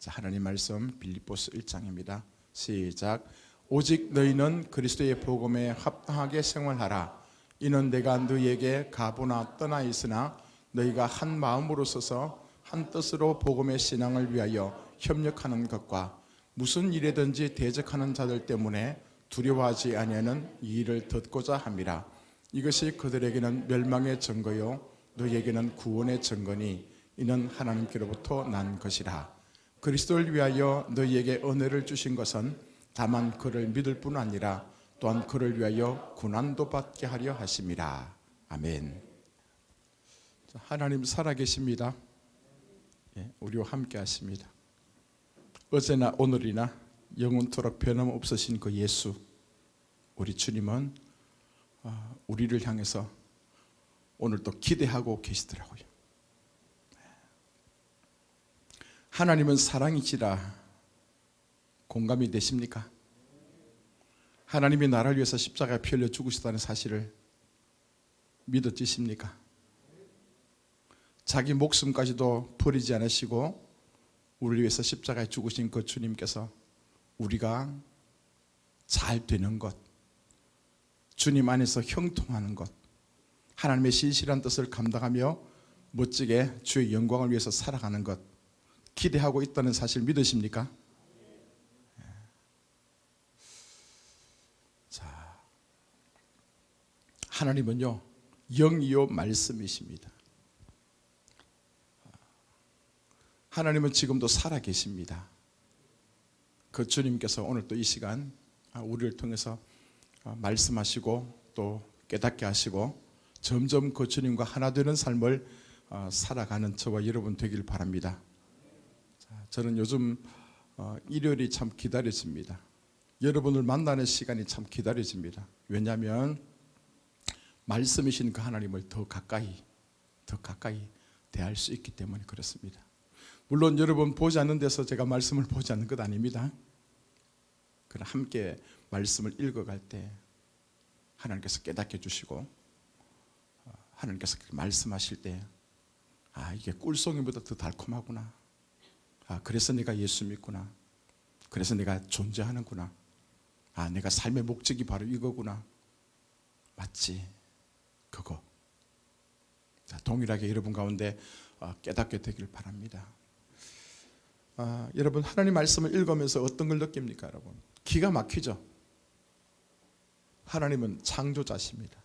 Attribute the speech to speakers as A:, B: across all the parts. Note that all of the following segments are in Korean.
A: 자, 하나님 말씀 빌립보서 1장입니다. 시작. 오직 너희는 그리스도의 복음에 합당하게 생활하라. 이는 내가 너희에게 가보나 떠나 있으나 너희가 한 마음으로 서서 한 뜻으로 복음의 신앙을 위하여 협력하는 것과 무슨 일에든지 대적하는 자들 때문에 두려워하지 아니하는 이 일을 듣고자 함이라. 이것이 그들에게는 멸망의 증거요 너희에게는 구원의 증거니 이는 하나님께로부터 난 것이라. 그리스도를 위하여 너희에게 은혜를 주신 것은 다만 그를 믿을 뿐 아니라 또한 그를 위하여 고난도 받게 하려 하심이라. 아멘. 하나님 살아계십니다. 우리와 함께 하십니다. 어제나 오늘이나 영원토록 변함없으신 그 예수, 우리 주님은 우리를 향해서 오늘도 기대하고 계시더라고요. 하나님은 사랑이시라. 공감이 되십니까? 하나님이 나를 위해서 십자가에 피 흘려 죽으셨다는 사실을 믿어지십니까? 자기 목숨까지도 버리지 않으시고 우리를 위해서 십자가에 죽으신 그 주님께서 우리가 잘 되는 것, 주님 안에서 형통하는 것, 하나님의 신실한 뜻을 감당하며 멋지게 주의 영광을 위해서 살아가는 것 기대하고 있다는 사실 믿으십니까? 자, 하나님은요 영이요 말씀이십니다. 하나님은 지금도 살아계십니다. 그 주님께서 오늘 또 이 시간 우리를 통해서 말씀하시고 또 깨닫게 하시고 점점 그 주님과 하나 되는 삶을 살아가는 저와 여러분 되길 바랍니다. 저는 요즘 일요일이 참 기다려집니다. 여러분을 만나는 시간이 참 기다려집니다. 왜냐하면 말씀이신 그 하나님을 더 가까이 대할 수 있기 때문에 그렇습니다. 물론 여러분 보지 않는 데서 제가 말씀을 보지 않는 것 아닙니다. 그러나 함께 말씀을 읽어갈 때 하나님께서 깨닫게 해주시고 하나님께서 말씀하실 때 이게 꿀송이보다 더 달콤하구나. 그래서 내가 예수 믿구나. 그래서 내가 존재하는구나. 내가 삶의 목적이 바로 이거구나. 맞지? 그거. 자, 동일하게 여러분 가운데 깨닫게 되길 바랍니다. 여러분 하나님 말씀을 읽으면서 어떤 걸 느낍니까? 여러분 기가 막히죠? 하나님은 창조자십니다.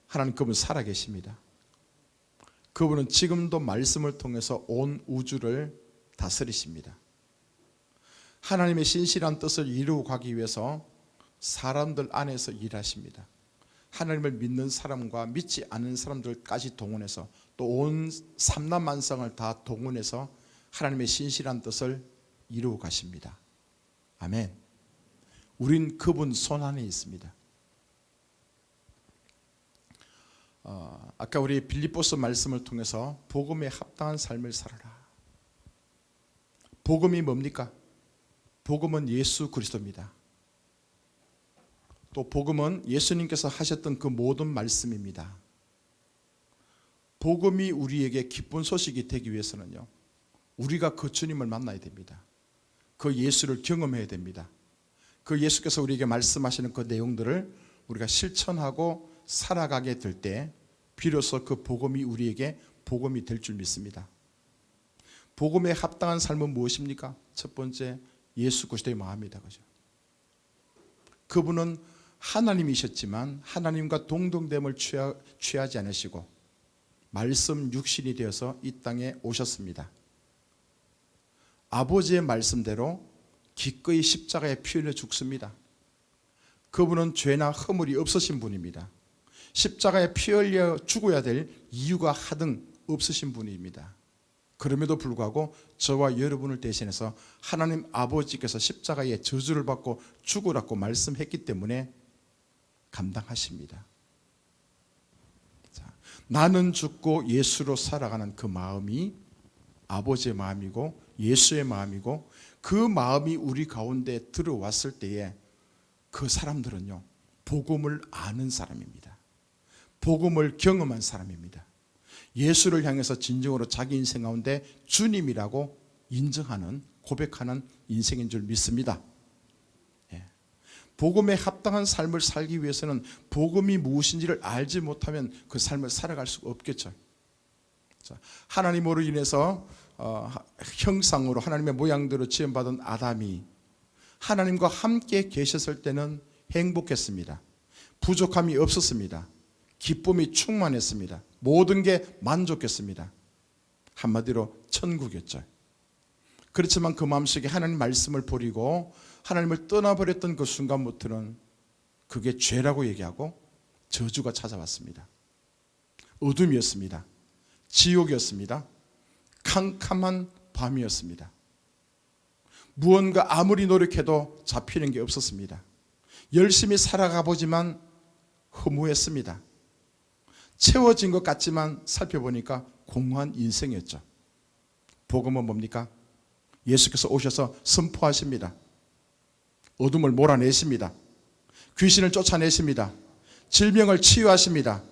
A: 하나님 그분 살아계십니다. 그분은 지금도 말씀을 통해서 온 우주를 다스리십니다. 하나님의 신실한 뜻을 이루어 가기 위해서 사람들 안에서 일하십니다. 하나님을 믿는 사람과 믿지 않는 사람들까지 동원해서 또 온 삼라만상을 다 동원해서 하나님의 신실한 뜻을 이루어 가십니다. 아멘. 우린 그분 손안에 있습니다. 아까 우리 빌립보서 말씀을 통해서 복음에 합당한 삶을 살아라. 복음이 뭡니까? 복음은 예수 그리스도입니다. 또 복음은 예수님께서 하셨던 그 모든 말씀입니다. 복음이 우리에게 기쁜 소식이 되기 위해서는요 우리가 그 주님을 만나야 됩니다. 그 예수를 경험해야 됩니다. 그 예수께서 우리에게 말씀하시는 그 내용들을 우리가 실천하고 살아가게 될 때 비로소 그 복음이 우리에게 복음이 될 줄 믿습니다. 복음에 합당한 삶은 무엇입니까? 첫 번째 예수 그리스도의 마음이다. 그죠? 그분은 하나님이셨지만 하나님과 동등됨을 취하지 않으시고 말씀 육신이 되어서 이 땅에 오셨습니다. 아버지의 말씀대로 기꺼이 십자가에 피 흘려 죽습니다. 그분은 죄나 허물이 없으신 분입니다. 십자가에 피 흘려 죽어야 될 이유가 하등 없으신 분입니다. 그럼에도 불구하고 저와 여러분을 대신해서 하나님 아버지께서 십자가에 저주를 받고 죽으라고 말씀했기 때문에 감당하십니다. 자, 나는 죽고 예수로 살아가는 그 마음이 아버지의 마음이고 예수의 마음이고 그 마음이 우리 가운데 들어왔을 때에 그 사람들은요 복음을 아는 사람입니다. 복음을 경험한 사람입니다. 예수를 향해서 진정으로 자기 인생 가운데 주님이라고 인정하는, 고백하는 인생인 줄 믿습니다. 복음에 합당한 삶을 살기 위해서는 복음이 무엇인지를 알지 못하면 그 삶을 살아갈 수가 없겠죠. 하나님으로 인해서 형상으로 하나님의 모양대로 지음받은 아담이 하나님과 함께 계셨을 때는 행복했습니다. 부족함이 없었습니다. 기쁨이 충만했습니다. 모든 게 만족했습니다. 한마디로 천국이었죠. 그렇지만 그 마음속에 하나님 말씀을 버리고 하나님을 떠나버렸던 그 순간부터는 그게 죄라고 얘기하고 저주가 찾아왔습니다. 어둠이었습니다. 지옥이었습니다. 캄캄한 밤이었습니다. 무언가 아무리 노력해도 잡히는 게 없었습니다. 열심히 살아가 보지만 허무했습니다. 채워진 것 같지만 살펴보니까 공허한 인생이었죠. 복음은 뭡니까? 예수께서 오셔서 선포하십니다. 어둠을 몰아내십니다. 귀신을 쫓아내십니다. 질병을 치유하십니다.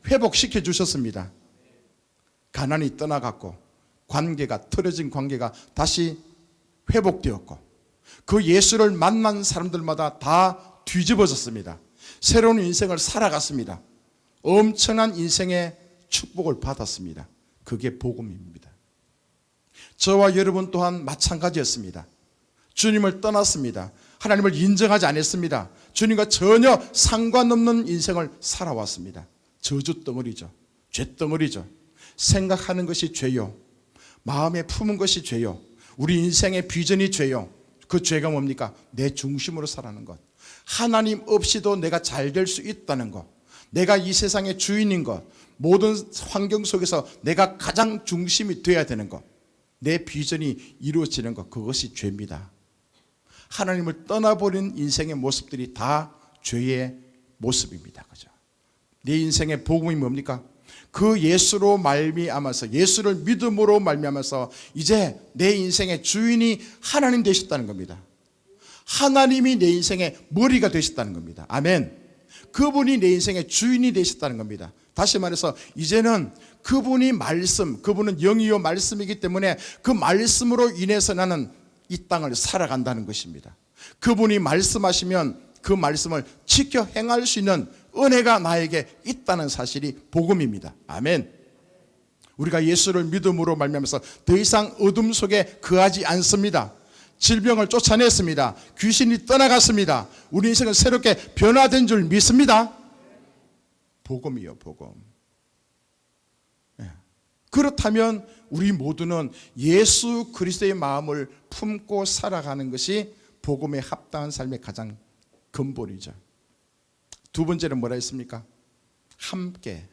A: 회복시켜 주셨습니다. 가난이 떠나갔고 관계가, 틀어진 관계가 다시 회복되었고 그 예수를 만난 사람들마다 다 뒤집어졌습니다. 새로운 인생을 살아갔습니다. 엄청난 인생의 축복을 받았습니다. 그게 복음입니다. 저와 여러분 또한 마찬가지였습니다. 주님을 떠났습니다. 하나님을 인정하지 않았습니다. 주님과 전혀 상관없는 인생을 살아왔습니다. 저주 덩어리죠. 죄 덩어리죠. 생각하는 것이 죄요. 마음에 품은 것이 죄요. 우리 인생의 비전이 죄요. 그 죄가 뭡니까? 내 중심으로 살아가는 것. 하나님 없이도 내가 잘 될 수 있다는 것. 내가 이 세상의 주인인 것. 모든 환경 속에서 내가 가장 중심이 되어야 되는 것. 내 비전이 이루어지는 것. 그것이 죄입니다. 하나님을 떠나버린 인생의 모습들이 다 죄의 모습입니다. 그죠? 내 인생의 복음이 뭡니까? 그 예수로 말미암아서, 예수를 믿음으로 말미암아서 이제 내 인생의 주인이 하나님 되셨다는 겁니다. 하나님이 내 인생의 머리가 되셨다는 겁니다. 아멘. 그분이 내 인생의 주인이 되셨다는 겁니다. 다시 말해서 이제는 그분이 말씀, 그분은 영이요 말씀이기 때문에 그 말씀으로 인해서 나는 이 땅을 살아간다는 것입니다. 그분이 말씀하시면 그 말씀을 지켜 행할 수 있는 은혜가 나에게 있다는 사실이 복음입니다. 아멘. 우리가 예수를 믿음으로 말미암아서 더 이상 어둠 속에 거하지 않습니다. 질병을 쫓아냈습니다. 귀신이 떠나갔습니다. 우리 인생은 새롭게 변화된 줄 믿습니다. 복음이요, 복음. 그렇다면 우리 모두는 예수 그리스도의 마음을 품고 살아가는 것이 복음에 합당한 삶의 가장 근본이죠. 두 번째는 뭐라 했습니까? 함께.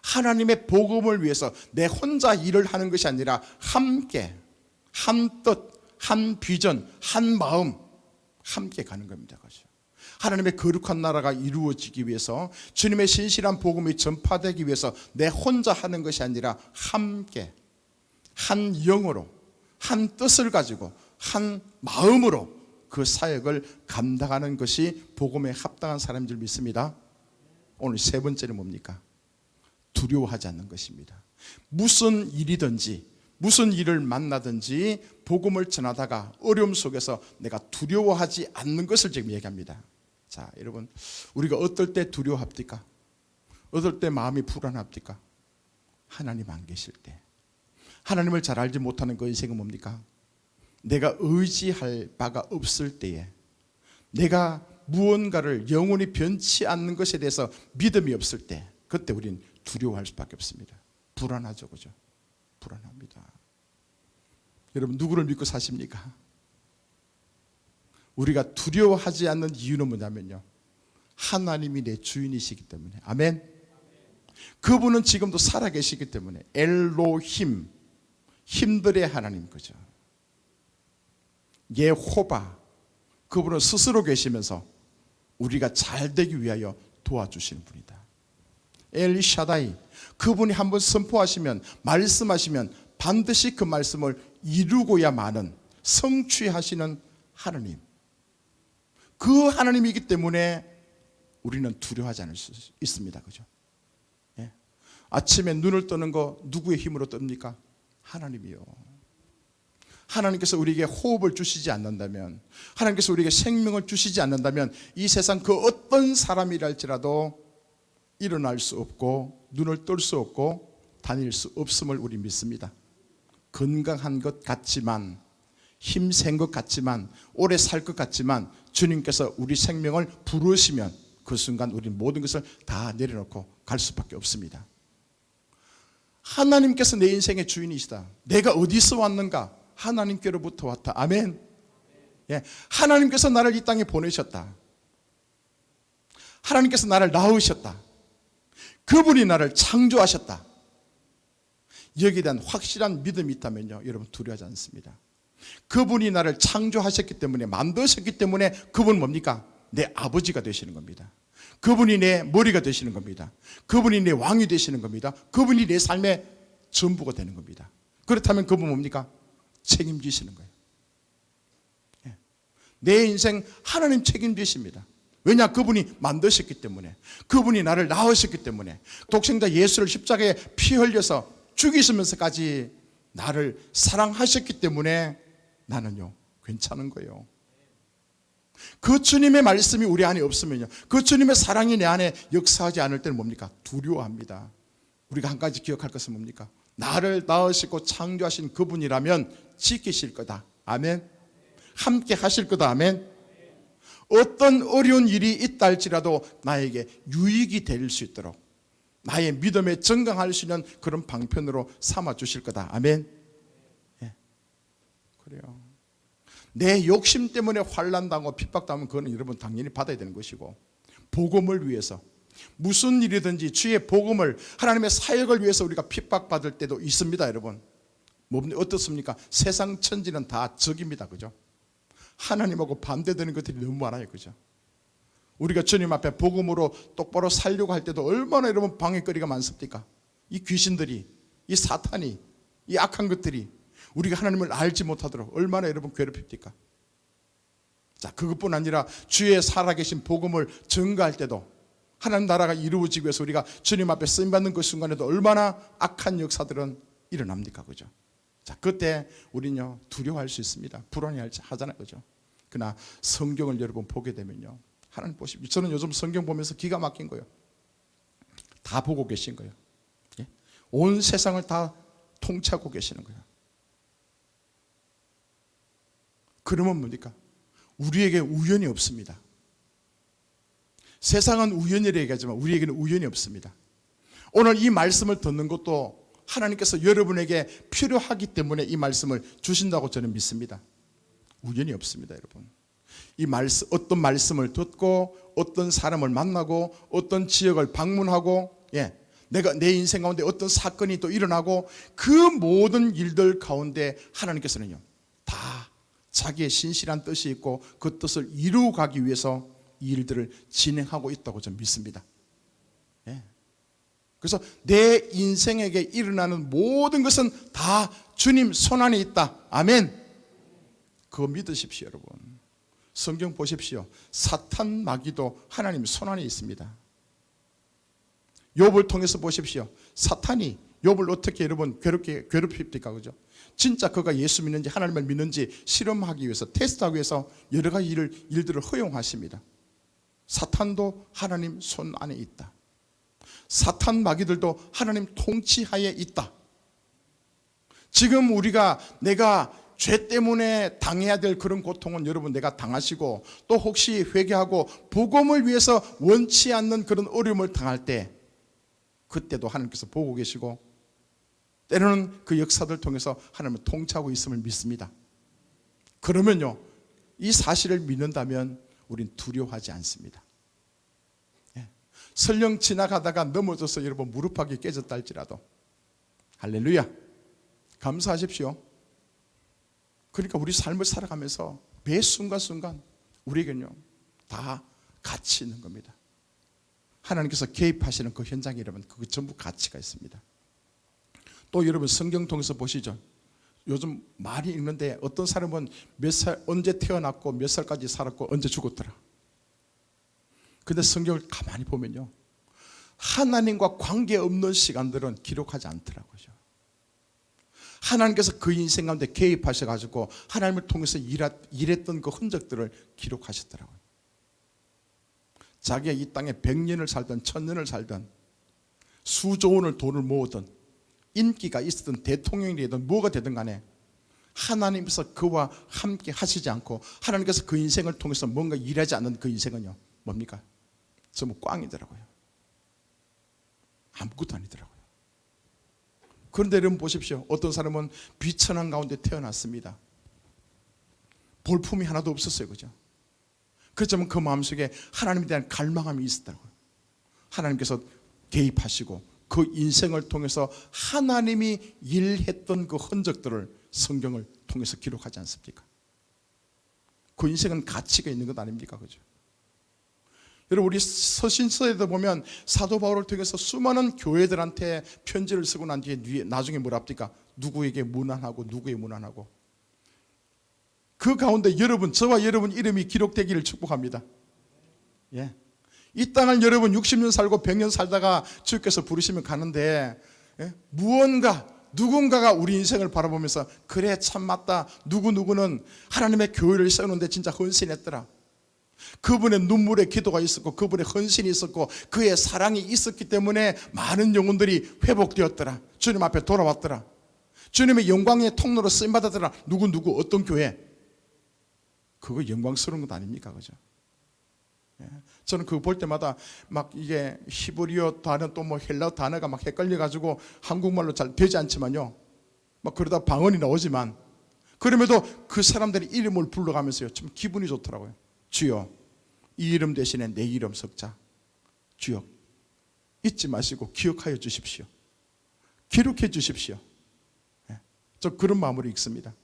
A: 하나님의 복음을 위해서 내 혼자 일을 하는 것이 아니라 함께, 한 뜻, 한 비전, 한 마음, 함께 가는 겁니다. 하나님의 거룩한 나라가 이루어지기 위해서, 주님의 신실한 복음이 전파되기 위해서 내 혼자 하는 것이 아니라 함께, 한 영으로, 한 뜻을 가지고, 한 마음으로 그 사역을 감당하는 것이 복음에 합당한 사람인 줄 믿습니다. 오늘 세 번째는 뭡니까? 두려워하지 않는 것입니다. 무슨 일이든지, 무슨 일을 만나든지 복음을 전하다가 어려움 속에서 내가 두려워하지 않는 것을 지금 얘기합니다. 자, 여러분, 우리가 어떨 때 두려워합니까? 어떨 때 마음이 불안합니까? 하나님 안 계실 때. 하나님을 잘 알지 못하는 그 인생은 뭡니까? 내가 의지할 바가 없을 때에, 내가 무언가를 영원히 변치 않는 것에 대해서 믿음이 없을 때, 그때 우리는 두려워할 수밖에 없습니다. 불안하죠, 그죠? 불안합니다. 여러분, 누구를 믿고 사십니까? 우리가 두려워하지 않는 이유는 뭐냐면요, 하나님이 내 주인이시기 때문에. 아멘. 그분은 지금도 살아계시기 때문에. 엘로힘, 힘들의 하나님, 그죠? 예호바, 그분은 스스로 계시면서 우리가 잘 되기 위하여 도와주시는 분이다. 엘샤다이, 그분이 한번 선포하시면, 말씀하시면 반드시 그 말씀을 이루고야마는, 성취하시는 하나님. 그 하나님이기 때문에 우리는 두려워하지 않을 수 있습니다. 그죠? 예. 아침에 눈을 뜨는 거 누구의 힘으로 뜹니까? 하나님이요. 하나님께서 우리에게 호흡을 주시지 않는다면, 하나님께서 우리에게 생명을 주시지 않는다면 이 세상 그 어떤 사람이랄지라도 일어날 수 없고 눈을 뜰 수 없고 다닐 수 없음을 우리 믿습니다. 건강한 것 같지만, 힘센 것 같지만, 오래 살 것 같지만 주님께서 우리 생명을 부르시면 그 순간 우리는 모든 것을 다 내려놓고 갈 수밖에 없습니다. 하나님께서 내 인생의 주인이시다. 내가 어디서 왔는가? 하나님께로부터 왔다. 아멘. 예, 하나님께서 나를 이 땅에 보내셨다. 하나님께서 나를 낳으셨다. 그분이 나를 창조하셨다. 여기에 대한 확실한 믿음이 있다면요, 여러분 두려워하지 않습니다. 그분이 나를 창조하셨기 때문에, 만드셨기 때문에 그분은 뭡니까? 내 아버지가 되시는 겁니다. 그분이 내 머리가 되시는 겁니다. 그분이 내 왕이 되시는 겁니다. 그분이 내 삶의 전부가 되는 겁니다. 그렇다면 그분 뭡니까? 책임지시는 거예요. 예. 내 인생 하나님 책임지십니다. 왜냐? 그분이 만드셨기 때문에, 그분이 나를 낳으셨기 때문에, 독생자 예수를 십자가에 피 흘려서 죽이시면서까지 나를 사랑하셨기 때문에 나는요 괜찮은 거예요. 그 주님의 말씀이 우리 안에 없으면요, 그 주님의 사랑이 내 안에 역사하지 않을 때는 뭡니까? 두려워합니다. 우리가 한 가지 기억할 것은 뭡니까? 나를 낳으시고 창조하신 그분이라면 지키실 거다. 아멘. 함께 하실 거다. 아멘. 어떤 어려운 일이 있다 할지라도 나에게 유익이 될 수 있도록 나의 믿음에 증강할 수 있는 그런 방편으로 삼아 주실 거다. 아멘. 예. 그래요. 내 욕심 때문에 환난당하고 핍박당하면 그거는 여러분 당연히 받아야 되는 것이고, 복음을 위해서 무슨 일이든지 주의 복음을, 하나님의 사역을 위해서 우리가 핍박받을 때도 있습니다. 여러분 어떻습니까? 세상 천지는 다 적입니다. 그죠? 하나님하고 반대되는 것들이 너무 많아요. 그죠? 우리가 주님 앞에 복음으로 똑바로 살려고 할 때도 얼마나 여러분 방해거리가 많습니까? 이 귀신들이, 이 사탄이, 이 악한 것들이 우리가 하나님을 알지 못하도록 얼마나 여러분 괴롭힙니까? 자, 그것뿐 아니라 주의 살아계신 복음을 증거할 때도, 하나님 나라가 이루어지기 위해서 우리가 주님 앞에 쓰임받는 그 순간에도 얼마나 악한 역사들은 일어납니까? 그죠? 자, 그때 우리는요 두려워할 수 있습니다. 불안해하잖아요. 그죠? 그러나 성경을 여러분 보게 되면요, 하나님 보십시오. 저는 요즘 성경 보면서 기가 막힌 거예요. 다 보고 계신 거예요. 예? 온 세상을 다 통치하고 계시는 거예요. 그러면 뭡니까? 우리에게 우연이 없습니다. 세상은 우연이라 얘기하지만 우리에게는 우연이 없습니다. 오늘 이 말씀을 듣는 것도 하나님께서 여러분에게 필요하기 때문에 이 말씀을 주신다고 저는 믿습니다. 우연이 없습니다. 여러분, 이 말씀, 어떤 말씀을 듣고 어떤 사람을 만나고 어떤 지역을 방문하고, 예, 내가 내 인생 가운데 어떤 사건이 또 일어나고, 그 모든 일들 가운데 하나님께서는요 다 자기의 신실한 뜻이 있고 그 뜻을 이루어 가기 위해서 이 일들을 진행하고 있다고 저는 믿습니다. 예. 그래서 내 인생에게 일어나는 모든 것은 다 주님 손안에 있다. 아멘. 그거 믿으십시오. 여러분, 성경 보십시오. 사탄 마귀도 하나님 손안에 있습니다. 욥을 통해서 보십시오. 사탄이 욥을 어떻게 여러분 괴롭힙니까? 그죠? 진짜 그가 예수 믿는지 하나님을 믿는지 실험하기 위해서, 테스트하기 위해서 여러 가지 일들을 허용하십니다. 사탄도 하나님 손 안에 있다. 사탄 마귀들도 하나님 통치하에 있다. 지금 우리가 내가 죄 때문에 당해야 될 그런 고통은 여러분 내가 당하시고, 또 혹시 회개하고 복음을 위해서 원치 않는 그런 어려움을 당할 때 그때도 하나님께서 보고 계시고, 때로는 그 역사들 통해서 하나님을 통치하고 있음을 믿습니다. 그러면요, 이 사실을 믿는다면 우린 두려워하지 않습니다. 예. 설령 지나가다가 넘어져서 여러분 무릎팍이 깨졌다 할지라도 할렐루야, 감사하십시오. 그러니까 우리 삶을 살아가면서 매 순간순간 우리에게는요 다 가치 있는 겁니다. 하나님께서 개입하시는 그 현장에 여러분 그거 전부 가치가 있습니다. 또 여러분 성경 통해서 보시죠. 요즘 많이 읽는데 어떤 사람은 몇 살, 언제 태어났고 몇 살까지 살았고 언제 죽었더라. 근데 성경을 가만히 보면요, 하나님과 관계없는 시간들은 기록하지 않더라고요. 하나님께서 그 인생 가운데 개입하셔가지고 하나님을 통해서 일했던 그 흔적들을 기록하셨더라고요. 자기가 이 땅에 100년을 살든 1000년을 살든 수조 원을 돈을 모으든 인기가 있었든 대통령이 되든 뭐가 되든 간에 하나님께서 그와 함께 하시지 않고 하나님께서 그 인생을 통해서 뭔가 일하지 않는 그 인생은요, 뭡니까? 전부 꽝이더라고요. 아무것도 아니더라고요. 그런데 여러분 보십시오. 어떤 사람은 비천한 가운데 태어났습니다. 볼품이 하나도 없었어요. 그죠? 그렇지만 그 마음속에 하나님에 대한 갈망함이 있었다고요. 하나님께서 개입하시고 그 인생을 통해서 하나님이 일했던 그 흔적들을 성경을 통해서 기록하지 않습니까? 그 인생은 가치가 있는 것 아닙니까? 그죠? 여러분, 우리 서신서에도 보면 사도 바울을 통해서 수많은 교회들한테 편지를 쓰고 난 뒤에 나중에 뭐라 합니까? 누구에게 문안하고 누구에게 문안하고. 그 가운데 여러분, 저와 여러분 이름이 기록되기를 축복합니다. 예. 이 땅을 여러분 60년 살고 100년 살다가 주께서 부르시면 가는데, 예? 누군가가 우리 인생을 바라보면서 그래 참 맞다, 누구는 하나님의 교회를 세우는데 진짜 헌신했더라, 그분의 눈물의 기도가 있었고 그분의 헌신이 있었고 그의 사랑이 있었기 때문에 많은 영혼들이 회복되었더라, 주님 앞에 돌아왔더라, 주님의 영광의 통로로 쓰임받았더라. 누구 어떤 교회? 그거 영광스러운 것 아닙니까? 그죠? 예. 저는 그거 볼 때마다 막 이게 히브리어 단어 또 뭐 헬라어 단어가 막 헷갈려가지고 한국말로 잘 되지 않지만요, 막 그러다 방언이 나오지만 그럼에도 그 사람들이 이름을 불러가면서요 참 기분이 좋더라고요. 주여, 이 이름 대신에 내 이름 섞자. 주여, 잊지 마시고 기억하여 주십시오. 기록해 주십시오. 예. 저 그런 마음으로 읽습니다.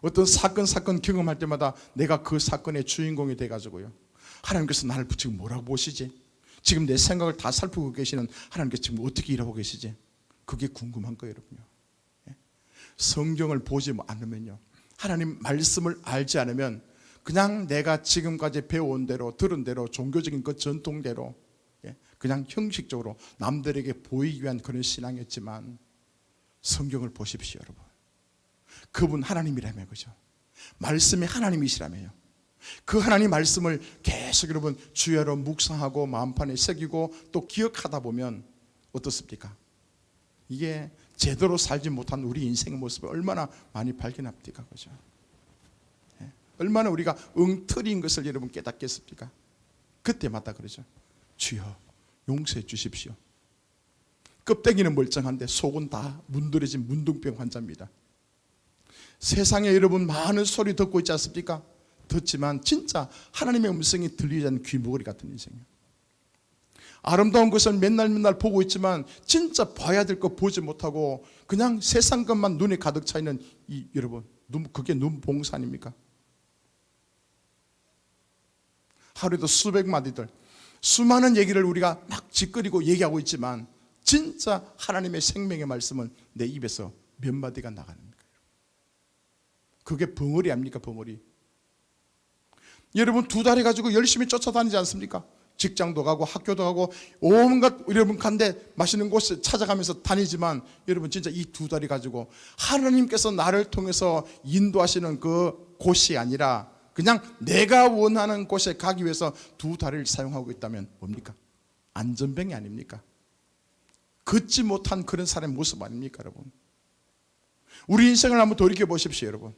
A: 어떤 사건 경험할 때마다 내가 그 사건의 주인공이 돼가지고요, 하나님께서 나를 지금 뭐라고 보시지? 지금 내 생각을 다 살피고 계시는 하나님께서 지금 어떻게 일하고 계시지? 그게 궁금한 거예요, 여러분요. 예? 성경을 보지 않으면요, 하나님 말씀을 알지 않으면 그냥 내가 지금까지 배워온 대로 들은 대로 종교적인 그 전통대로, 예? 그냥 형식적으로 남들에게 보이기 위한 그런 신앙이었지만 성경을 보십시오, 여러분. 그분 하나님이라며, 그죠? 말씀이 하나님이시라며요. 그 하나님 말씀을 계속 여러분 주야로 묵상하고 마음판에 새기고 또 기억하다 보면 어떻습니까? 이게 제대로 살지 못한 우리 인생의 모습을 얼마나 많이 발견합니까? 그죠? 예. 얼마나 우리가 엉터리인 것을 여러분 깨닫겠습니까? 그때마다 그러죠. 주여, 용서해 주십시오. 껍데기는 멀쩡한데 속은 다 문드러진 문둥병 환자입니다. 세상에 여러분 많은 소리 듣고 있지 않습니까? 듣지만 진짜 하나님의 음성이 들리지 않는 귀머거리 같은 인생이에요. 아름다운 것을 맨날 보고 있지만 진짜 봐야 될 거 보지 못하고 그냥 세상 것만 눈에 가득 차 있는 이 여러분, 그게 눈봉사 아닙니까? 하루에도 수백 마디들, 수많은 얘기를 우리가 막 짓거리고 얘기하고 있지만 진짜 하나님의 생명의 말씀은 내 입에서 몇 마디가 나가는 거예요. 그게 벙어리 아닙니까? 벙어리. 여러분 두 다리 가지고 열심히 쫓아다니지 않습니까? 직장도 가고 학교도 가고 온갖 여러분 간데 맛있는 곳에 찾아가면서 다니지만 여러분 진짜 이 두 다리 가지고 하나님께서 나를 통해서 인도하시는 그 곳이 아니라 그냥 내가 원하는 곳에 가기 위해서 두 다리를 사용하고 있다면 뭡니까? 안전병이 아닙니까? 걷지 못한 그런 사람의 모습 아닙니까, 여러분? 우리 인생을 한번 돌이켜 보십시오, 여러분.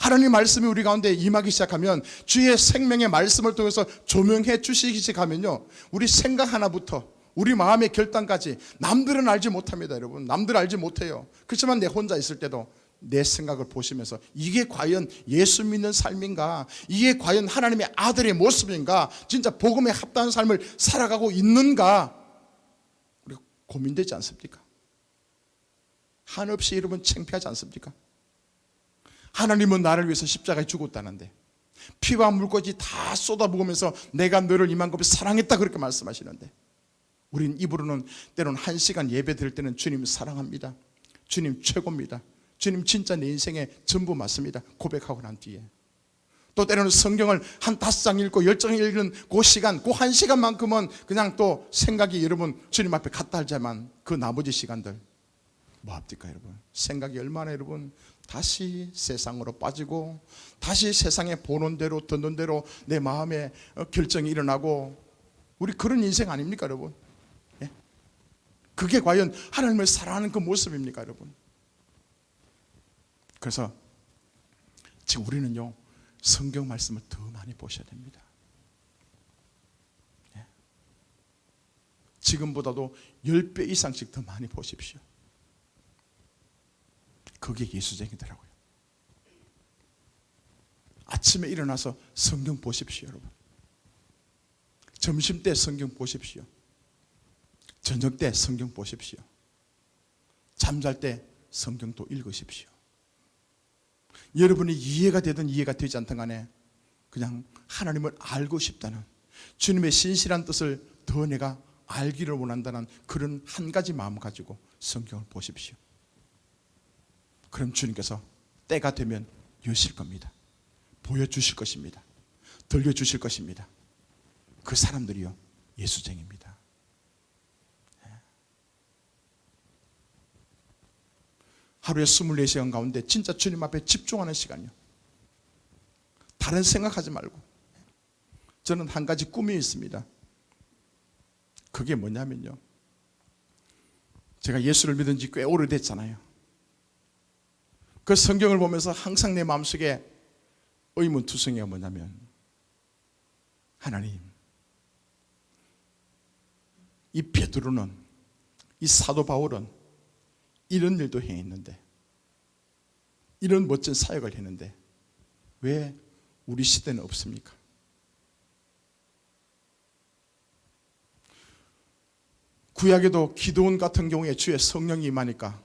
A: 하나님 말씀이 우리 가운데 임하기 시작하면 주의 생명의 말씀을 통해서 조명해 주시기 시작하면요, 우리 생각 하나부터 우리 마음의 결단까지 남들은 알지 못합니다, 여러분. 남들 알지 못해요. 그렇지만 내 혼자 있을 때도 내 생각을 보시면서 이게 과연 예수 믿는 삶인가? 이게 과연 하나님의 아들의 모습인가? 진짜 복음에 합당한 삶을 살아가고 있는가? 우리가 고민되지 않습니까? 한없이 여러분 창피하지 않습니까? 하나님은 나를 위해서 십자가에 죽었다는데 피와 물까지 다 쏟아부으면서 내가 너를 이만큼 사랑했다 그렇게 말씀하시는데 우린 입으로는 때로는 1시간 예배 드릴 때는 주님 사랑합니다, 주님 최고입니다, 주님 진짜 내 인생의 전부 맞습니다 고백하고 난 뒤에 또 때로는 성경을 한 5장 읽고 10장 읽는 그 시간, 그 1시간만큼은 그냥 또 생각이 여러분 주님 앞에 갖다 할자만 그 나머지 시간들 뭐합니까 여러분? 생각이 얼마나 여러분 다시 세상으로 빠지고 다시 세상에 보는 대로 듣는 대로 내 마음에 결정이 일어나고 우리 그런 인생 아닙니까 여러분? 예? 그게 과연 하나님을 사랑하는 그 모습입니까 여러분? 그래서 지금 우리는요 성경 말씀을 더 많이 보셔야 됩니다. 예? 지금보다도 10배 이상씩 더 많이 보십시오. 그게 예수쟁이더라고요. 아침에 일어나서 성경 보십시오 여러분. 점심 때 성경 보십시오. 저녁 때 성경 보십시오. 잠잘 때 성경도 읽으십시오. 여러분이 이해가 되든 이해가 되지 않든 간에 그냥 하나님을 알고 싶다는 주님의 신실한 뜻을 더 내가 알기를 원한다는 그런 한 가지 마음을 가지고 성경을 보십시오. 그럼 주님께서 때가 되면 여실 겁니다. 보여주실 것입니다. 들려주실 것입니다. 그 사람들이요 예수쟁입니다. 하루에 24시간 가운데 진짜 주님 앞에 집중하는 시간이요. 다른 생각하지 말고. 저는 한 가지 꿈이 있습니다. 그게 뭐냐면요, 제가 예수를 믿은 지 꽤 오래됐잖아요. 그 성경을 보면서 항상 내 마음속에 의문투성이가 뭐냐면, 하나님, 이 베드로는, 이 사도 바울은 이런 일도 행했는데, 이런 멋진 사역을 했는데 왜 우리 시대는 없습니까? 구약에도 기드온 같은 경우에 주의 성령이 임하니까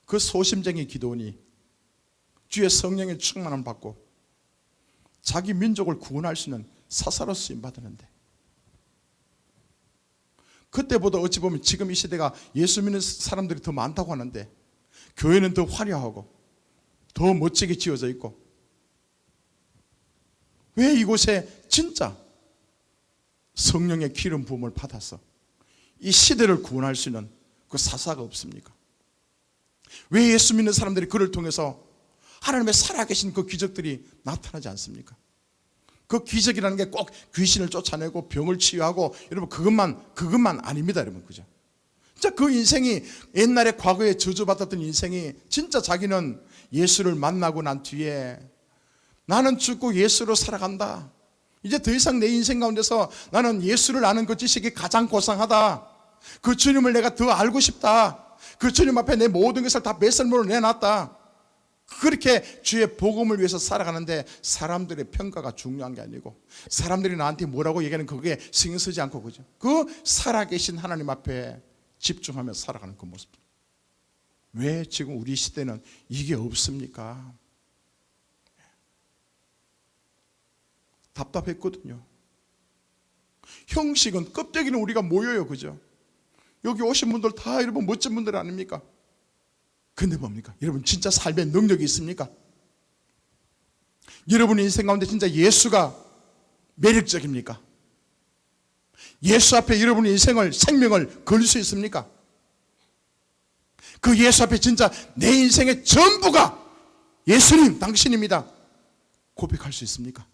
A: 그 소심쟁이 기드온이 주의 성령의 충만함을 받고 자기 민족을 구원할 수 있는 사사로 쓰임받았는데, 그때보다 어찌 보면 지금 이 시대가 예수 믿는 사람들이 더 많다고 하는데 교회는 더 화려하고 더 멋지게 지어져 있고, 왜 이곳에 진짜 성령의 기름 부음을 받아서 이 시대를 구원할 수 있는 그 사사가 없습니까? 왜 예수 믿는 사람들이 그를 통해서 하나님의 살아계신 그 기적들이 나타나지 않습니까? 그 기적이라는 게 꼭 귀신을 쫓아내고 병을 치유하고, 여러분 그것만 아닙니다 여러분. 그죠? 진짜 그 인생이, 옛날에 과거에 저주받았던 인생이 진짜 자기는 예수를 만나고 난 뒤에 나는 죽고 예수로 살아간다, 이제 더 이상 내 인생 가운데서 나는 예수를 아는 그 지식이 가장 고상하다, 그 주님을 내가 더 알고 싶다, 그 주님 앞에 내 모든 것을 다 배설물로 내놨다, 그렇게 주의 복음을 위해서 살아가는데 사람들의 평가가 중요한 게 아니고, 사람들이 나한테 뭐라고 얘기하는 그게 신경 쓰지 않고, 그죠? 그 살아계신 하나님 앞에 집중하며 살아가는 그 모습. 왜 지금 우리 시대는 이게 없습니까? 답답했거든요. 형식은, 껍데기는 우리가 모여요, 그죠? 여기 오신 분들 다 여러분 멋진 분들 아닙니까? 근데 뭡니까? 여러분 진짜 삶의 능력이 있습니까? 여러분의 인생 가운데 진짜 예수가 매력적입니까? 예수 앞에 여러분의 인생을, 생명을 걸 수 있습니까? 그 예수 앞에 진짜 내 인생의 전부가 예수님, 당신입니다, 고백할 수 있습니까?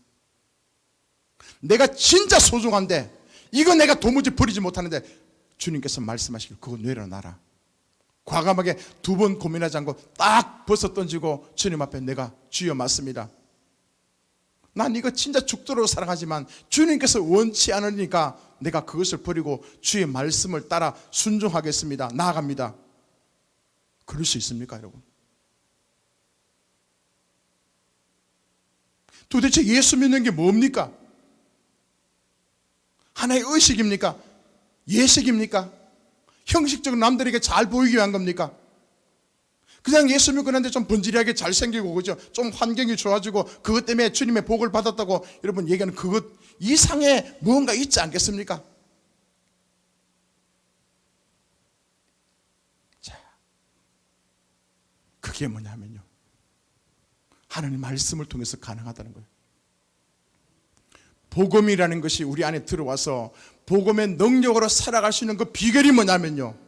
A: 내가 진짜 소중한데, 이거 내가 도무지 버리지 못하는데 주님께서 말씀하시길 그거 내려놔라. 과감하게 2번 고민하지 않고 딱 벗어 던지고 주님 앞에 내가 주여 맞습니다, 난 이거 진짜 죽도록 사랑하지만 주님께서 원치 않으니까 내가 그것을 버리고 주의 말씀을 따라 순종하겠습니다, 나아갑니다. 그럴 수 있습니까 여러분? 도대체 예수 믿는 게 뭡니까? 하나의 의식입니까? 예식입니까? 형식적으로 남들에게 잘 보이기 위한 겁니까? 그냥 예수 믿고 났는데 좀 번지르하게 잘생기고, 그죠? 좀 환경이 좋아지고 그것 때문에 주님의 복을 받았다고 여러분 얘기하는 그것 이상의 무언가 있지 않겠습니까? 자, 그게 뭐냐면요, 하나님 말씀을 통해서 가능하다는 거예요. 복음이라는 것이 우리 안에 들어와서 복음의 능력으로 살아갈 수 있는 그 비결이 뭐냐면요,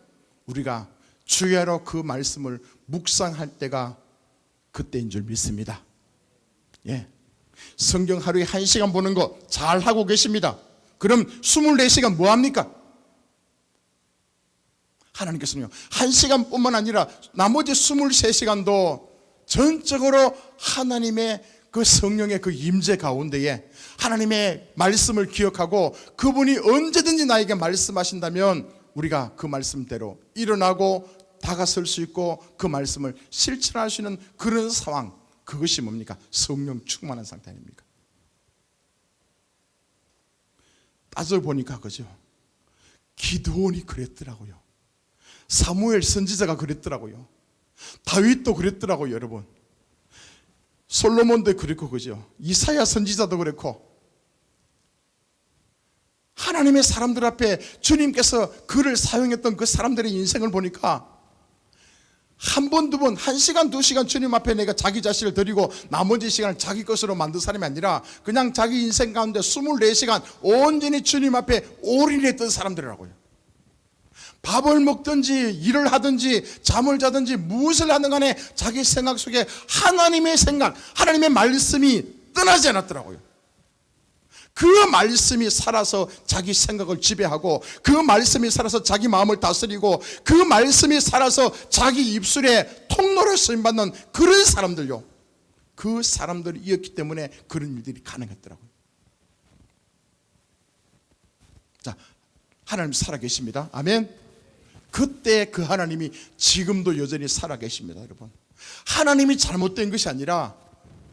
A: 우리가 주야로 그 말씀을 묵상할 때가 그때인 줄 믿습니다. 예. 성경 하루에 1시간 보는 거 잘하고 계십니다. 그럼 24시간 뭐합니까? 하나님께서는요 1시간뿐만 아니라 나머지 23시간도 전적으로 하나님의 그 성령의 그 임재 가운데에 하나님의 말씀을 기억하고 그분이 언제든지 나에게 말씀하신다면 우리가 그 말씀대로 일어나고 다가설 수 있고 그 말씀을 실천할 수 있는 그런 상황, 그것이 뭡니까? 성령 충만한 상태 아닙니까? 따져보니까 그죠? 기드온이 그랬더라고요. 사무엘 선지자가 그랬더라고요. 다윗도 그랬더라고요. 여러분, 솔로몬도 그랬고 그죠? 이사야 선지자도 그랬고, 하나님의 사람들 앞에 주님께서 그를 사용했던 그 사람들의 인생을 보니까 한 번, 두 번, 1시간, 2시간 주님 앞에 내가 자기 자신을 드리고 나머지 시간을 자기 것으로 만든 사람이 아니라 그냥 자기 인생 가운데 24시간 온전히 주님 앞에 올인했던 사람들이라고요. 밥을 먹든지 일을 하든지 잠을 자든지 무엇을 하든 간에 자기 생각 속에 하나님의 생각, 하나님의 말씀이 떠나지 않았더라고요. 그 말씀이 살아서 자기 생각을 지배하고 그 말씀이 살아서 자기 마음을 다스리고 그 말씀이 살아서 자기 입술에 통로를 쓰임받는 그런 사람들요, 그 사람들이었기 때문에 그런 일들이 가능했더라고요. 자, 하나님 살아계십니다. 아멘. 그때 그 하나님이 지금도 여전히 살아계십니다. 여러분, 하나님이 잘못된 것이 아니라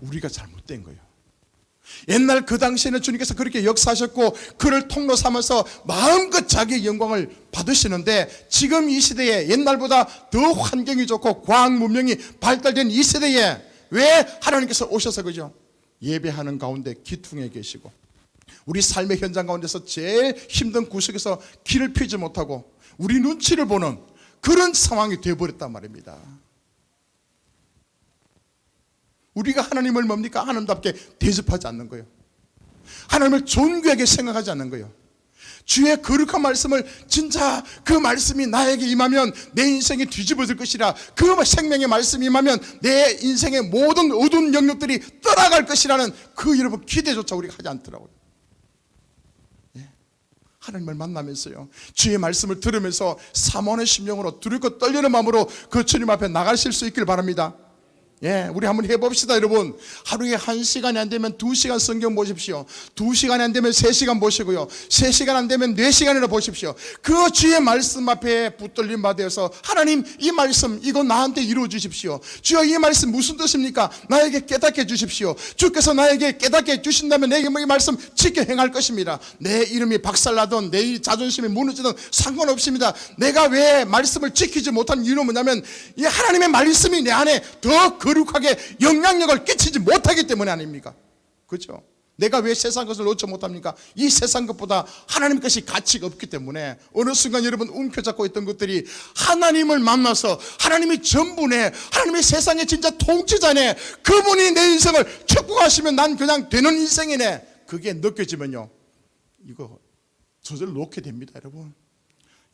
A: 우리가 잘못된 거예요. 옛날 그 당시에는 주님께서 그렇게 역사하셨고 그를 통로 삼아서 마음껏 자기의 영광을 받으시는데, 지금 이 시대에 옛날보다 더 환경이 좋고 과학 문명이 발달된 이 시대에 왜 하나님께서 오셔서 그죠? 예배하는 가운데 기퉁에 계시고 우리 삶의 현장 가운데서 제일 힘든 구석에서 길을 피지 못하고 우리 눈치를 보는 그런 상황이 되어버렸단 말입니다. 우리가 하나님을 뭡니까? 하나님답게 대접하지 않는 거예요. 하나님을 존귀하게 생각하지 않는 거예요. 주의 거룩한 말씀을, 진짜 그 말씀이 나에게 임하면 내 인생이 뒤집어질 것이라, 그 생명의 말씀이 임하면 내 인생의 모든 어두운 영역들이 떠나갈 것이라는 그 여러분 기대조차 우리가 하지 않더라고요. 하나님을 만나면서요, 주의 말씀을 들으면서 사모하는 심령으로 두렵고 떨리는 마음으로 그 주님 앞에 나가실 수 있길 바랍니다. 예, 우리 한번 해봅시다. 여러분, 하루에 1시간이 안 되면 2시간 성경 보십시오. 2시간이 안 되면 3시간 보시고요, 3시간 안 되면 4시간이나 보십시오. 그 주의 말씀 앞에 붙들림 받아서 하나님, 이 말씀 이거 나한테 이루어 주십시오. 주여, 이 말씀 무슨 뜻입니까? 나에게 깨닫게 해 주십시오. 주께서 나에게 깨닫게 해 주신다면 내게 이 말씀 지켜 행할 것입니다. 내 이름이 박살나든 내 자존심이 무너지든 상관없습니다. 내가 왜 말씀을 지키지 못한 이유는 뭐냐면 이 하나님의 말씀이 내 안에 더 거룩하게 영향력을 끼치지 못하기 때문에 아닙니까? 그렇죠? 내가 왜 세상 것을 놓지 못합니까? 이 세상 것보다 하나님 것이 가치가 없기 때문에 어느 순간 여러분 움켜잡고 있던 것들이 하나님을 만나서 하나님이 전부네, 하나님이 세상의 진짜 통치자네, 그분이 내 인생을 축복하시면 난 그냥 되는 인생이네, 그게 느껴지면요, 이거 저절로 놓게 됩니다. 여러분,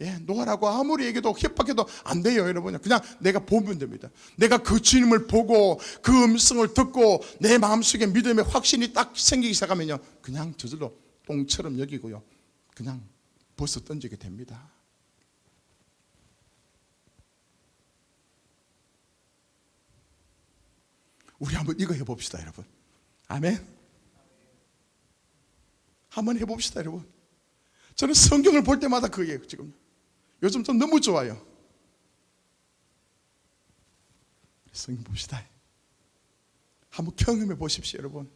A: 예, 놓으라고 아무리 얘기해도 협박해도 안 돼요. 여러분, 그냥 내가 보면 됩니다. 내가 그 주님을 보고 그 음성을 듣고 내 마음속에 믿음의 확신이 딱 생기기 시작하면요, 그냥 저절로 똥처럼 여기고요, 그냥 벗어 던지게 됩니다. 우리 한번 이거 해봅시다. 여러분, 아멘. 한번 해봅시다. 여러분, 저는 성경을 볼 때마다 그게 지금 요즘 좀 너무 좋아요. 성경 봅시다. 한번 경험해 보십시오. 여러분,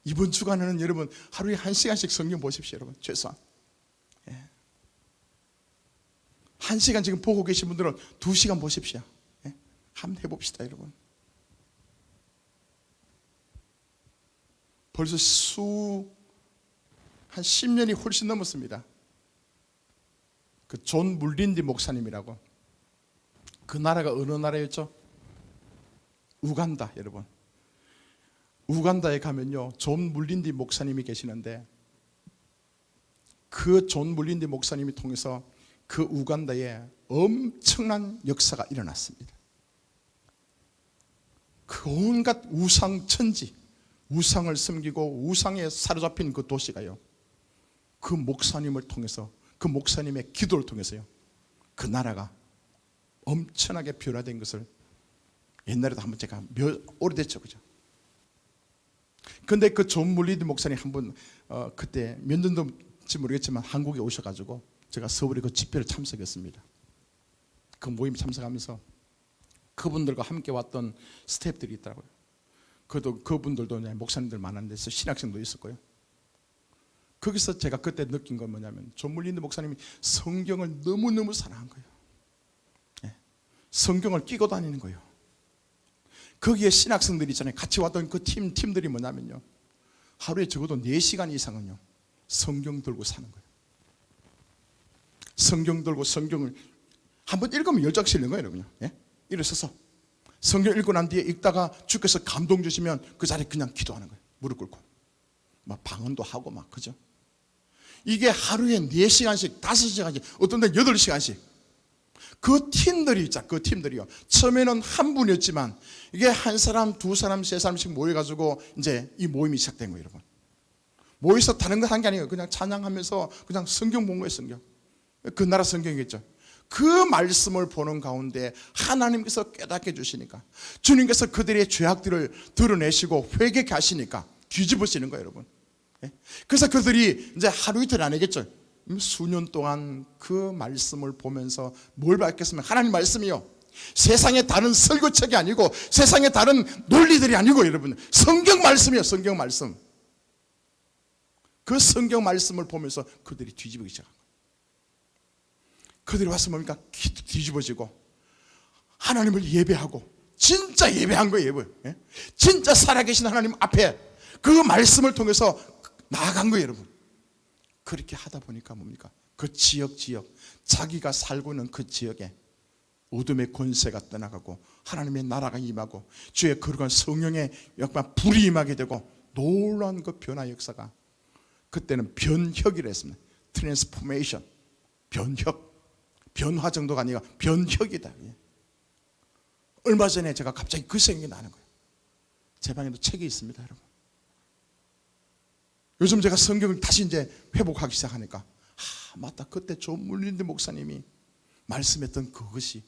A: 이번 주간에는 여러분 하루에 1시간씩 성경 보십시오. 여러분, 최소한 1시간 지금 보고 계신 분들은 2시간 보십시오. 한번 해봅시다. 여러분, 벌써 한 10년이 훨씬 넘었습니다. 그 존 물린디 목사님이라고, 그 나라가 어느 나라였죠? 우간다. 여러분, 우간다에 가면요, 존 물린디 목사님이 계시는데 그 존 물린디 목사님이 통해서 그 우간다에 엄청난 역사가 일어났습니다. 그 온갖 우상 천지, 우상을 섬기고 우상에 사로잡힌 그 도시가요, 그 목사님을 통해서, 그 목사님의 기도를 통해서요, 그 나라가 엄청나게 변화된 것을 옛날에도 한번 제가 오래됐죠, 그죠? 근데 그 존 물리드 목사님 한번 그때 몇 년도인지 모르겠지만 한국에 오셔가지고 제가 서울에 그 집회를 참석했습니다. 그 모임 참석하면서 그분들과 함께 왔던 스태프들이 있더라고요. 그분들도 목사님들 많은데 신학생도 있었고요. 거기서 제가 그때 느낀 건 뭐냐면 존 물리드 목사님이 성경을 너무너무 사랑한 거예요. 성경을 끼고 다니는 거예요. 거기에 신학생들이 있잖아요. 같이 왔던 그 팀들이 뭐냐면요, 하루에 적어도 4시간 이상은요 성경 들고 사는 거예요. 성경 들고 성경을 한번 읽으면 10장씩 읽는 거예요, 여러분요. 일어서서 성경 읽고 난 뒤에 읽다가 주께서 감동 주시면 그 자리에 그냥 기도하는 거예요. 무릎 꿇고 막 방언도 하고 막, 그죠? 이게 하루에 4시간씩 5시간씩 어떤 데는 8시간씩. 그 팀들이 있잖아. 그 팀들이요, 처음에는 한 분이었지만 이게 한 사람, 두 사람, 세 사람씩 모여가지고 이제 이 모임이 시작된 거예요, 여러분. 모여서 다른 거 한 게 아니에요. 그냥 찬양하면서 그냥 성경 본 거예요, 성경. 그 나라 성경이겠죠. 그 말씀을 보는 가운데 하나님께서 깨닫게 해주시니까, 주님께서 그들의 죄악들을 드러내시고 회개케 하시니까 뒤집어지는 거예요, 여러분. 그래서 그들이 이제 하루 이틀 아니겠죠, 수년 동안 그 말씀을 보면서 뭘 받겠으면 하나님 말씀이요, 세상의 다른 설교책이 아니고 세상의 다른 논리들이 아니고 여러분, 성경 말씀이요, 성경 말씀. 그 성경 말씀을 보면서 그들이 뒤집어지기 시작한 거예요. 그들이 와서 뭡니까? 뒤집어지고 하나님을 예배하고, 진짜 예배한 거예요, 예배. 진짜 살아계신 하나님 앞에 그 말씀을 통해서 나아간 거예요, 여러분. 그렇게 하다 보니까 뭡니까? 그 지역 자기가 살고 있는 그 지역에 어둠의 권세가 떠나가고 하나님의 나라가 임하고 주의 거룩한 성령의 역만 불이 임하게 되고 놀라운 그 변화 역사가, 그때는 변혁이라 했습니다. 트랜스포메이션, 변화 정도가 아니라 변혁이다. 얼마 전에 제가 갑자기 그 생각이 나는 거예요. 제 방에도 책이 있습니다, 여러분. 요즘 제가 성경을 다시 이제 회복하기 시작하니까, 맞다, 그때 존 물리드 목사님이 말씀했던 그것이,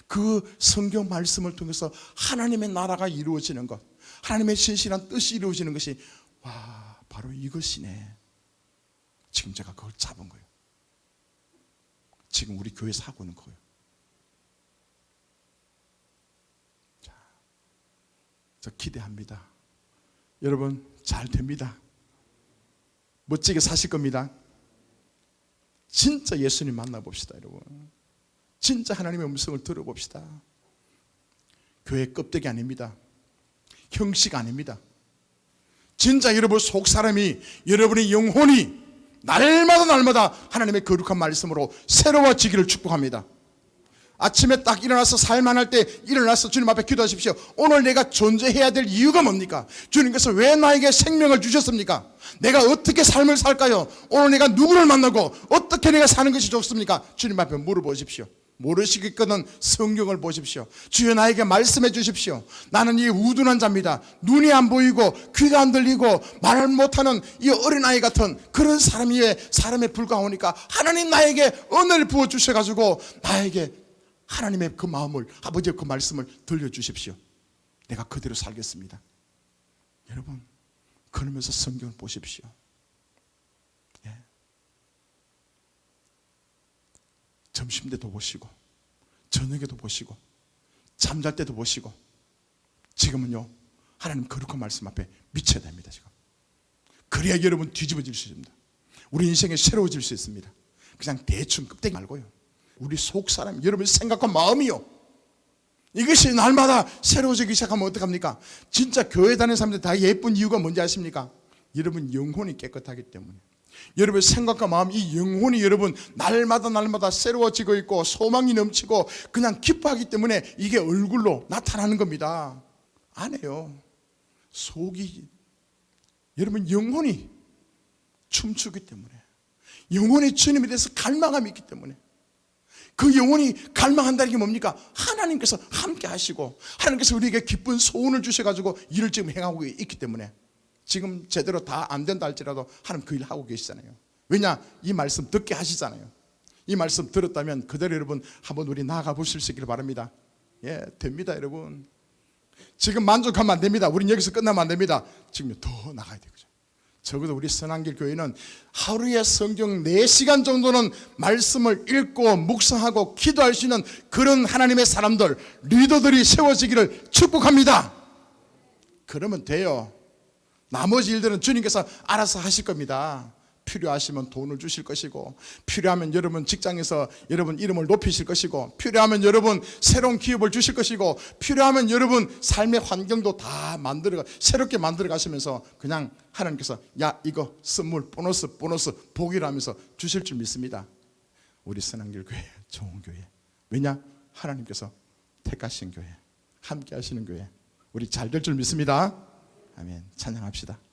A: 그 성경 말씀을 통해서 하나님의 나라가 이루어지는 것, 하나님의 신실한 뜻이 이루어지는 것이, 와, 바로 이것이네. 지금 제가 그걸 잡은 거예요. 지금 우리 교회에서 하고 있는 거예요. 자, 저 기대합니다. 여러분 잘 됩니다. 멋지게 사실 겁니다. 진짜 예수님 만나봅시다, 여러분. 진짜 하나님의 음성을 들어봅시다. 교회 껍데기 아닙니다. 형식 아닙니다. 진짜 여러분 속사람이, 여러분의 영혼이 날마다 하나님의 거룩한 말씀으로 새로워지기를 축복합니다. 아침에 딱 일어나서 살만할 때 일어나서 주님 앞에 기도하십시오. 오늘 내가 존재해야 될 이유가 뭡니까? 주님께서 왜 나에게 생명을 주셨습니까? 내가 어떻게 삶을 살까요? 오늘 내가 누구를 만나고 어떻게 내가 사는 것이 좋습니까? 주님 앞에 물어보십시오. 모르시겠거든 성경을 보십시오. 주여 나에게 말씀해 주십시오. 나는 이 우둔한 자입니다. 눈이 안 보이고 귀가 안 들리고 말 못하는 이 어린아이 같은 그런 사람에 불과하니까 하나님 나에게 은혜를 부어주셔가지고 나에게 하나님의 그 마음을, 아버지의 그 말씀을 들려주십시오. 내가 그대로 살겠습니다. 여러분 그러면서 성경을 보십시오. 점심 때도 보시고 저녁에도 보시고 잠잘 때도 보시고, 지금은요 하나님 거룩한 말씀 앞에 미쳐야 됩니다. 지금 그래야 여러분 뒤집어질 수 있습니다. 우리 인생이 새로워질 수 있습니다. 그냥 대충 껍데기 말고요, 우리 속사람, 여러분 생각과 마음이요, 이것이 날마다 새로워지기 시작하면 어떡합니까? 진짜 교회 다니는 사람들 다 예쁜 이유가 뭔지 아십니까? 여러분 영혼이 깨끗하기 때문에. 여러분 생각과 마음, 이 영혼이 여러분 날마다 새로워지고 있고 소망이 넘치고 그냥 기뻐하기 때문에 이게 얼굴로 나타나는 겁니다. 아니에요. 속이, 여러분 영혼이 춤추기 때문에, 영혼이 주님에 대해서 갈망함이 있기 때문에 그 영혼이 갈망한다는 게 뭡니까? 하나님께서 함께 하시고 하나님께서 우리에게 기쁜 소원을 주셔가지고 일을 지금 행하고 있기 때문에 지금 제대로 다 안 된다 할지라도 하나님 그 일 하고 계시잖아요. 왜냐? 이 말씀 듣게 하시잖아요. 이 말씀 들었다면 그대로 여러분 한번 우리 나아가 보실 수 있기를 바랍니다. 예, 됩니다 여러분. 지금 만족하면 안 됩니다. 우린 여기서 끝나면 안 됩니다. 지금 더 나가야 되죠. 적어도 우리 선한길 교회는 하루에 성경 4시간 정도는 말씀을 읽고 묵상하고 기도할 수 있는 그런 하나님의 사람들, 리더들이 세워지기를 축복합니다. 그러면 돼요. 나머지 일들은 주님께서 알아서 하실 겁니다. 필요하시면 돈을 주실 것이고, 필요하면 여러분 직장에서 여러분 이름을 높이실 것이고, 필요하면 여러분 새로운 기업을 주실 것이고, 필요하면 여러분 삶의 환경도 다 새롭게 만들어 가시면서 그냥 하나님께서 야 이거 선물 보너스 복이라면서 주실 줄 믿습니다. 우리 선한길 교회 좋은 교회. 왜냐? 하나님께서 택하신 교회, 함께 하시는 교회. 우리 잘 될 줄 믿습니다. 아멘. 찬양합시다.